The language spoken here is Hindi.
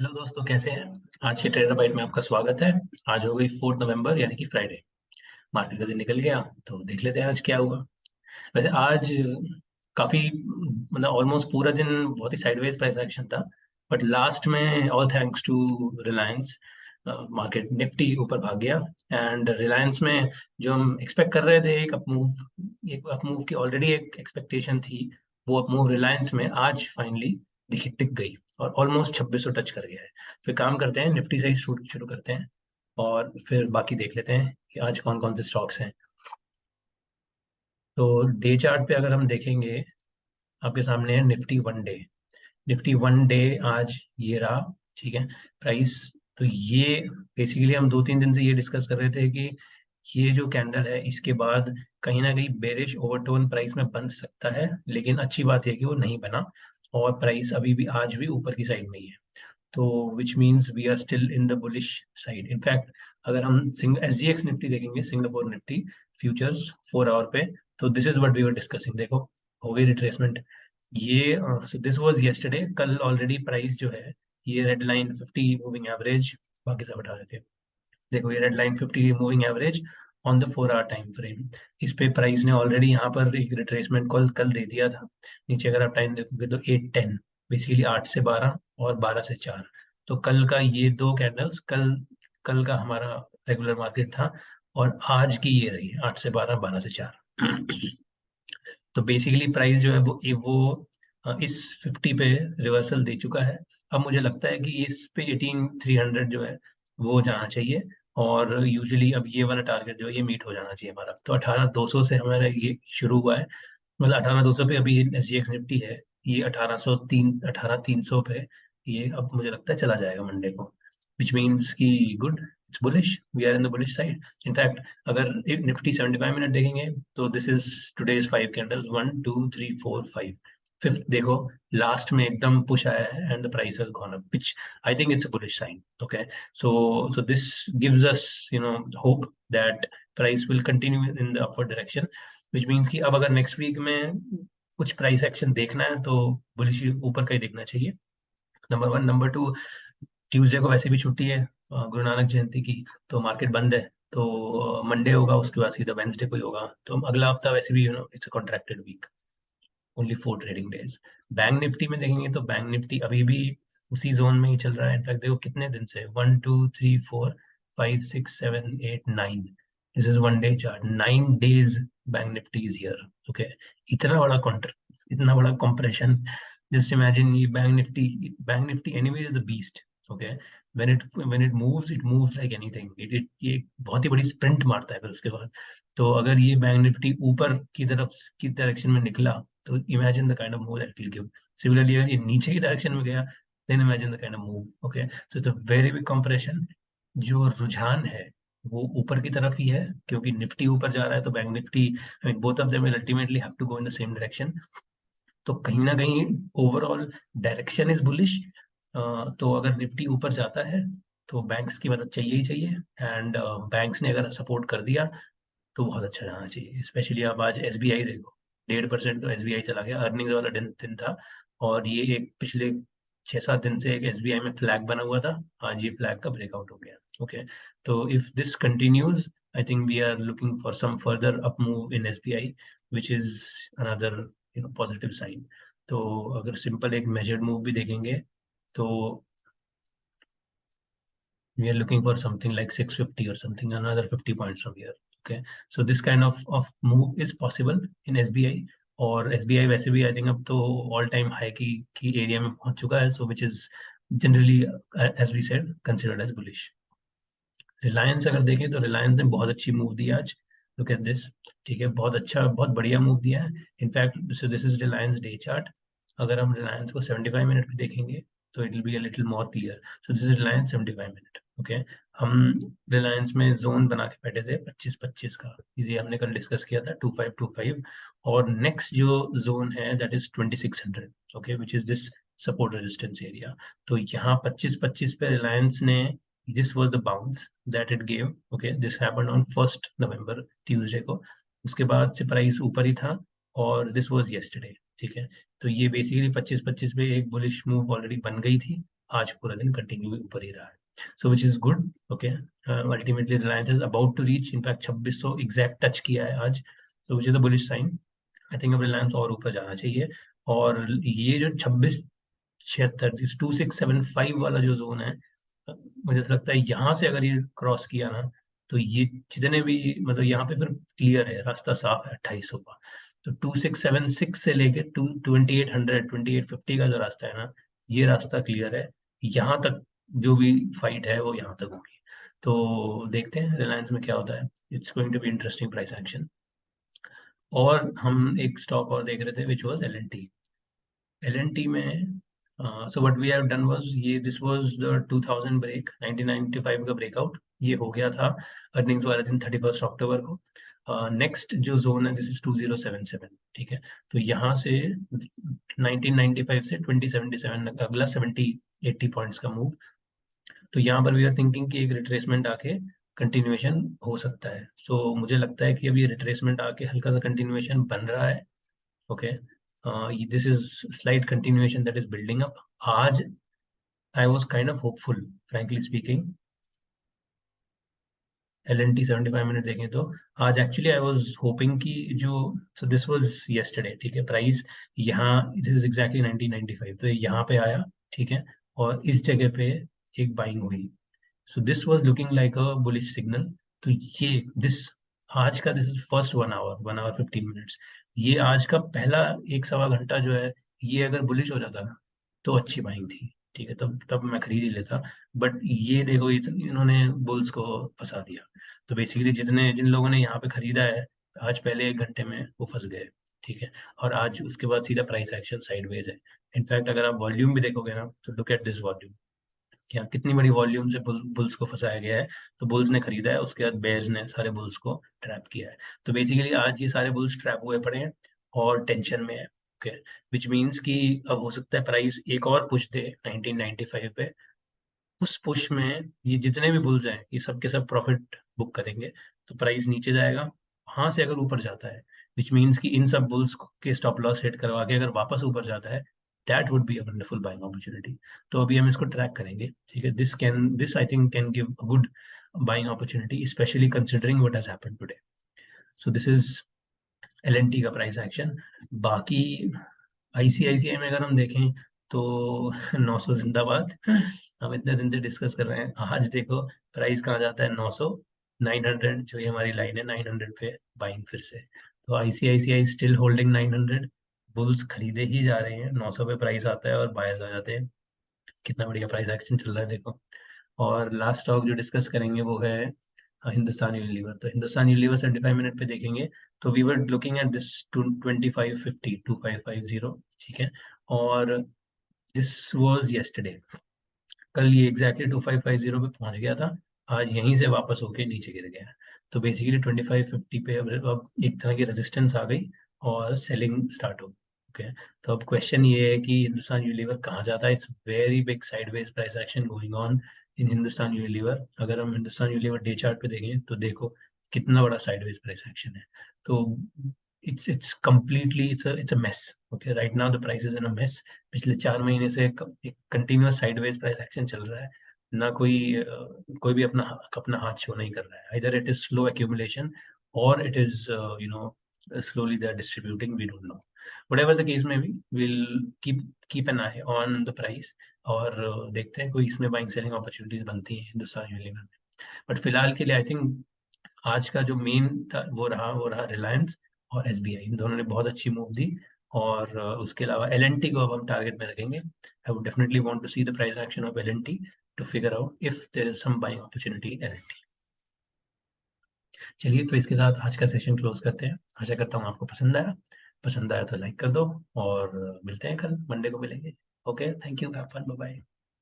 हेलो दोस्तों, कैसे हैं। आज के ट्रेडर बाइट में आपका स्वागत है। आज हो गई 4 नवंबर यानी कि फ्राइडे। मार्केट का दिन निकल गया, तो देख लेते हैं आज क्या हुआ। वैसे आज काफी मतलब ऑलमोस्ट पूरा दिन बहुत ही साइडवेज प्राइस एक्शन था। बट लास्ट में all thanks to Reliance, market Nifty ऊपर भाग गया। एंड रिलायंस में जो हम एक्सपेक्ट कर रहे थे एक अप मूव की ऑलरेडी एक एक्सपेक्टेशन थी। वो अप मूव रिलायंस में आज फाइनली दिख गई और ऑलमोस्ट 2600 टच कर गया है। फिर काम करते हैं, निफ्टी से ही शुरू शुरू करते हैं और फिर बाकी देख लेते हैं कि आज कौन कौन से स्टॉक्स हैं। तो डे चार्ट पे अगर हम देखेंगे, आपके सामने है Nifty one day. Nifty one day आज ये रहा। ठीक है, प्राइस। तो ये बेसिकली हम 2-3 दिन से ये डिस्कस कर रहे थे कि ये जो कैंडल है इसके बाद कहीं ना कहीं बेरिश ओवरटोन प्राइस में बन सकता है, लेकिन अच्छी बात है कि वो नहीं बना और प्राइस अभी भी आज भी ऊपर की साइड में ही है। तो which means we are still in the bullish side. In fact अगर हम एस जी एक्स निफ्टी देखेंगे, सिंगापुर निफ्टी फ्यूचर्स 4 आवर पे, तो this is what we were discussing. देखो, हो गई रिट्रेसमेंट। ये दिस वाज यस्टरडे। कल ऑलरेडी प्राइस जो है, ये रेड लाइन 50 मूविंग एवरेज, बाकी सब हटा देते हैं। देखो, ये red line 50 moving average on the 4 hour time frame. इस पे प्राइस ने ऑलरेडी यहाँ पर एक रिट्रेसमेंट कॉल कल दे दिया था। नीचे अगर आप टाइम देखोगे तो 8-10, बेसिकली 8 से 12 और 12 से 4। तो कल का ये दो कैंडल्स, कल कल का हमारा रेगुलर मार्केट था और आज की ये रही 8 से 12, 12 से 4। तो बेसिकली प्राइस जो है इस 50 पे रिवर्सल दे चुका है। अब मुझे लगता है कि इस पे 18,300 जो है वो जाना चाहिए। और यूजुअली अब ये वाला टारगेट जो है ये मीट हो जाना चाहिए हमारा। तो 18,200 से हमारा ये शुरू हुआ है। मतलब 18,200 पे अभी एस जी एक्स निफ्टी है। ये 18,300 पे ये अब मुझे लगता है चला जाएगा मंडे को। विच मीन्स की good, it's bullish, we are in the bullish side. In fact अगर निफ्टी 75 मिनट देखेंगे तो this is today's 5 candles, 1 2 3 4 5। Fifth देखो, लास्ट में एकदम पुश आया है and the price has gone up, which I think it's a bullish sign. Okay, so this gives us hope that price will continue in the upward direction. Which means कि अब अगर नेक्स्ट वीक में कुछ प्राइस एक्शन देखना है तो बुलिश ऊपर का ही देखना चाहिए। Number one. Number two, Tuesday को वैसे भी छुट्टी है, गुरु नानक जयंती की। तो मार्केट बंद है। तो मंडे होगा, उसके बाद सीधा वेंसडे को ही होगा। तो अगला हफ्ता वैसे भी it's a contracted week, only 4 trading days. Bank Nifty में देखेंगे तो बैंक निफ्टी अभी भी उसी जोन में ही चल रहा है। इनफैक्ट देखो कितने दिन से, 1 2 3 4 5 6 7 8 9, this is one day chart, 9 days bank Nifty is here. Okay, इतना बड़ा कॉन्ट्र इतना बड़ा कंप्रेशन। जस्ट इमेजिन, ये bank Nifty anyway is a beast. Okay, when it moves like anything, ये बहुत ही बड़ी स्प्रिंट मारता है फिर उसके बाद। तो अगर ये बैंक निफ्टी ऊपर की तरफ की डायरेक्शन में निकला तो imagine the kind of move that it will give. Similarly अगर ये नीचे की डायरेक्शन में गया, then imagine the kind of move. Okay, so it's a very big compression. जो रुझान है वो ऊपर की तरफ ही है, क्योंकि निफ्टी ऊपर जा रहा है तो bank Nifty, I mean both of them will ultimately have to go in the same direction. तो कहीं ना कहीं ओवरऑल डायरेक्शन इज बुलिश। तो अगर निफ्टी ऊपर जाता है तो बैंक्स की मदद चाहिए ही चाहिए। एंड बैंक्स ने अगर सपोर्ट कर दिया तो बहुत अच्छा जाना चाहिए। स्पेशली आप आज एसबीआई देखो, 1.5% तो एसबीआई चला गया। अर्निंग्स वाला दिन था और ये एक पिछले 6-7 दिन से एक एसबीआई में फ्लैग बना हुआ था। आज ये फ्लैग का ब्रेकआउट हो गया। ओके, तो if this continues, I think we are looking for some further up move in SBI, which is another positive sign. तो अगर सिंपल एक मेजर्ड मूव भी देखेंगे तो we are looking for something like 650 or something, another 50 points from here. Okay, so this kind of move is possible in SBI। और SBI वैसे भी आई थिंक अब तो ऑल टाइम हाई की एरिया में पहुंच चुका है, so which is generally as we said considered as bullish. Reliance अगर देखें तो रिलायंस ने बहुत अच्छी मूव दी आज। Look at this. ठीक है, बहुत अच्छा, बहुत बढ़िया मूव दिया है। In fact this is Reliance day chart. अगर हम रिलायंस को 75 मिनट पे देखेंगे तो it will be a little more clear. So this is Reliance 75 minute. Okay, हम रिलायंस में जोन बना के बैठे थे 25-25 का, ये हमने कल डिस्कस किया था, 2525। और नेक्स्ट जो जोन है that is 2600। Okay, which is this support resistance area. तो यहाँ 25-25 पे रिलायंस ने, this was the bounce that it gave। okay, this happened on 1st November, Tuesday को। उसके बाद से प्राइस ऊपर ही था और this was yesterday। ठीक है, तो ये बेसिकली 25-25 पे एक बुलिश मूव ऑलरेडी बन गई थी। आज पूरा दिन कंटिन्यू ऊपर ही रहा है, so which is good. Okay, ultimately Reliance is about to reach, in fact 2600 exact touch किया है आज, so which is a bullish sign. I think अब रिलायंस और ऊपर जाना चाहिए, और ये जो 2676 2675 वाला जो जोन है, मुझे ऐसा लगता है यहाँ से अगर ये क्रॉस किया ना, तो ये जितने भी मतलब यहाँ पे फिर क्लियर है, रास्ता साफ है 2800 का। तो 2676 से लेके 2800 2850 का जो रास्ता है ना, ये रास्ता क्लियर है। यहाँ तक जो भी फाइट है वो यहाँ तक होगी। तो देखते हैं रिलायंस में क्या होता है। It's going to be interesting price action. और हम एक स्टॉक और देख रहे थे विच वॉज LNT। LNT में so what we have done was, ये दिस वाज द 2000 ब्रेक, 1995 का ब्रेकआउट ये हो गया था अर्निंग्स वाले दिन 31 अक्टूबर को। नेक्स्ट जो जोन है दिस इज 2077, ठीक है। तो यहाँ से 1995 से 2077 अगला 70-80 पॉइंट्स का मूव। तो यहाँ पर वी आर थिंकिंग कि एक रिट्रेसमेंट आके कंटिन्यूएशन हो सकता है। सो मुझे लगता है कि अभी रिट्रेसमेंट आके हल्का सा कंटिन्यूएशन बन रहा है। Okay, this is slight continuation that is building up. आज I was kind of hopeful, frankly speaking. LNT 75 minute देखें तो आज एक्चुअली आई वाज होपिंग कि जो, सो दिस वाज yesterday, ठीक है। प्राइस यहाँ दिस इज एग्जैक्टली 1995, तो ये यहाँ पे आया, ठीक है, और इस जगह पे एक बाइंग हुई। So this was looking like a bullish signal. तो ये दिस आज का this is first 1 hour 15 minutes. ये आज का पहला एक सवा घंटा जो है, ये अगर बुलिश हो जाता ना तो अच्छी बाइंग थी, ठीक है, तब तब मैं खरीद ही लेता। बट ये देखो, इन्होंने बुल्स को फंसा दिया। तो बेसिकली जिन लोगों ने यहाँ पे खरीदा है, आज पहले एक घंटे में वो फंस गए, ठीक है। और आज उसके बाद सीधा प्राइस एक्शन साइडवेज है। इनफैक्ट अगर आप वॉल्यूम भी देखोगे ना, तो लुक एट दिस वॉल्यूम, क्या कितनी बड़ी वॉल्यूम से बुल्स को फंसाया गया है। तो बुल्स ने खरीदा है, उसके बाद बेयर्स ने सारे बुल्स को ट्रैप किया है। तो बेसिकली आज ये सारे बुल्स ट्रैप हुए पड़े हैं और टेंशन में है। ओके, विच मीन्स कि अब हो सकता है प्राइस एक और पुश दे 1995 पे। उस पुश में ये जितने भी बुल्स हैं, ये सब के सब प्रॉफिट बुक करेंगे। तो प्राइस नीचे जाएगा, वहां से अगर ऊपर जाता है, विच मीन्स कि इन सब बुल्स के स्टॉप लॉस हिट करवा के अगर वापस ऊपर जाता है, that would be a wonderful buying opportunity. तो अभी हम इसको ट्रैक करेंगे, ठीक है। This I think can give a good buying opportunity, specially considering what has happened today. So this is LNT का प्राइस एक्शन। बाकी ICICI में अगर हम देखें तो 900 जिंदाबाद। हम इतने दिन से डिस्कस कर रहे हैं, आज देखो प्राइस कहाँ जाता है, 900 900, जो ये हमारी लाइन है 900 पे बाइंग फिर से। तो ICICI स्टिल होल्डिंग 900, बुल्स खरीदे ही जा रहे हैं, 900 पे प्राइस आता है और बायर्स आ जाते हैं। कितना बढ़िया प्राइस एक्शन चल रहा है देखो। और लास्ट स्टॉक जो डिस्कस करेंगे वो है हिंदुस्तान यूनिलीवर। तो हिंदुस्तान यूनिलीवर 75 मिनट पे देखेंगे तो we were looking at this 2550 ठीक है। और दिस वाज यस्टरडे, कल ये एग्जैक्टली 2550 पे पहुंच गया था, आज यहीं से वापस होके नीचे गिर गया। तो बेसिकली 2550 पे अब एक तरह की रेजिस्टेंस आ गई और सेलिंग स्टार्ट हो। ओके, तो अब क्वेश्चन ये है कि हिंदुस्तान यूनिलीवर कहाँ जाता है। It's very big sideways price action going on in Hindustan Unilever. अगर हम हिंदुस्तान यूनिलीवर डे चार्ट पे देखें तो देखो कितना बड़ा साइडवेज प्राइस एक्शन है। तो it's completely it's a mess. Okay, right now the price is in a mess. पिछले 4 महीने से एक कंटिन्यूअस साइडवेज प्राइस एक्शन चल रहा है। ना कोई भी अपना हाथ शो नहीं कर रहा है। Either it is slow accumulation or it is slowly they are distributing, we don't know. Whatever the case may be, we'll keep an eye on the price और देखते हैं कोई इसमें बाइंग सेलिंग अपॉर्चुनिटीज बनती है हिंदुस्तान यूनिलीवर में। बट फिलहाल के लिए आई थिंक आज का जो मेन वो रहा रिलायंस और SBI, इन दोनों ने बहुत अच्छी मूव दी। और उसके अलावा LNT को अब हम टारगेट में रखेंगे। I would definitely want to see the price action of LNT to figure out if there is some buying opportunity in LNT। चलिए, तो इसके साथ आज का सेशन क्लोज करते हैं। आशा करता हूँ आपको पसंद आया तो लाइक कर दो, और मिलते हैं कल, मंडे को मिलेंगे। Okay, thank you, have fun, bye bye.